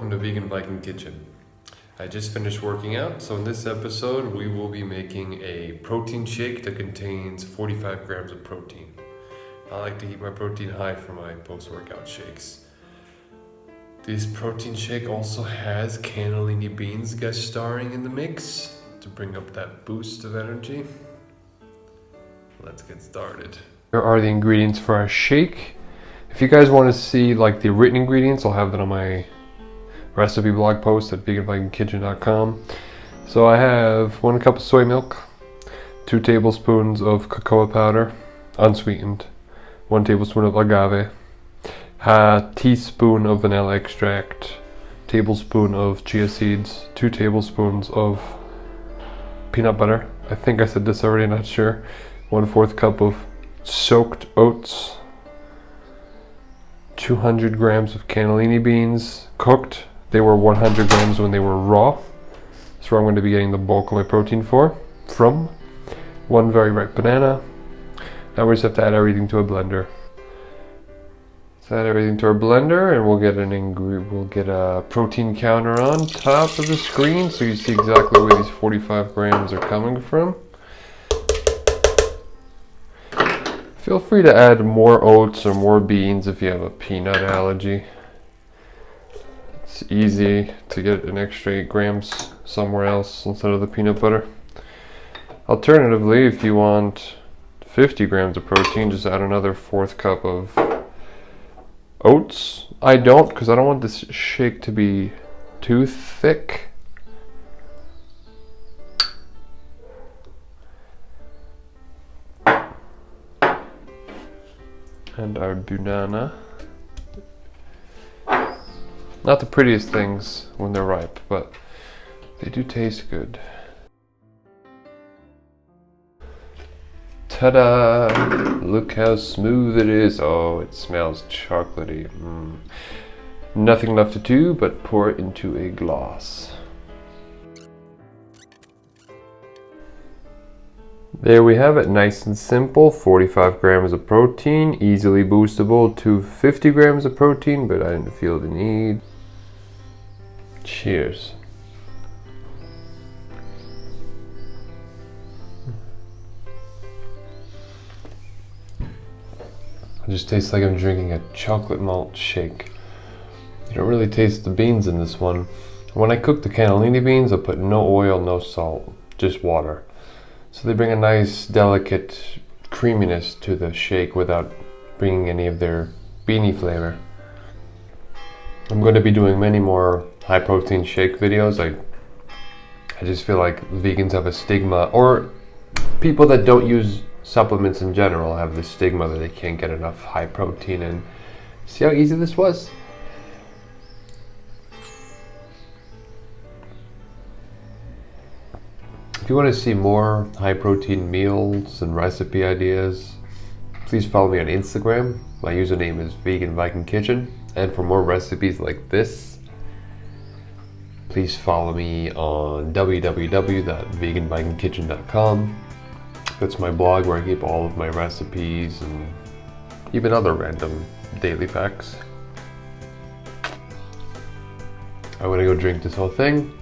welcome to Vegan Viking Kitchen. I just finished working out, so in this episode we will be making a protein shake that contains 45 grams of protein. I like to keep my protein high for my post-workout shakes. This protein shake also has Cannellini Beans guest starring in the mix to bring up that boost of energy. Let's get started. Here are the ingredients for our shake. If you guys want to see like the written ingredients, I'll have that on my recipe blog post at veganvikingkitchen.com. So I have 1 cup of soy milk, 2 tablespoons of cocoa powder, unsweetened, 1 tablespoon of agave, a teaspoon of vanilla extract, tablespoon of chia seeds, 2 tablespoons of peanut butter. I think I said this already, not sure. 1/4 cup of soaked oats, 200 grams of cannellini beans cooked. They were 100 grams when they were raw. That's where I'm going to be getting the bulk of my protein from. 1 very ripe banana. Now we just have to add everything to a blender. Let's add everything to our blender, and we'll get a protein counter on top of the screen so you see exactly where these 45 grams are coming from. Feel free to add more oats or more beans if you have a peanut allergy. It's easy to get an extra 8 grams somewhere else instead of the peanut butter. Alternatively, if you want 50 grams of protein, just add another 1/4 cup of oats. I don't, because I don't want this shake to be too thick. And our banana. Not the prettiest things when they're ripe, but they do taste good. Ta-da! Look how smooth it is. Oh, it smells chocolatey. Nothing left to do but pour it into a glass. There we have it, nice and simple. 45 grams of protein, easily boostable to 50 grams of protein, but I didn't feel the need. Cheers. It just tastes like I'm drinking a chocolate malt shake. You don't really taste the beans in this one. When I cook the cannellini beans, I put no oil, no salt, just water. So they bring a nice, delicate creaminess to the shake without bringing any of their beanie flavor. I'm going to be doing many more high protein shake videos. I just feel like vegans have a stigma, or people that don't use supplements in general have the stigma that they can't get enough high protein. And see how easy this was? If you want to see more high protein meals and recipe ideas, please follow me on Instagram. My username is Vegan Viking Kitchen. And for more recipes like this, please follow me on www.veganvikingkitchen.com. That's my blog where I keep all of my recipes and even other random daily facts. I'm gonna go drink this whole thing.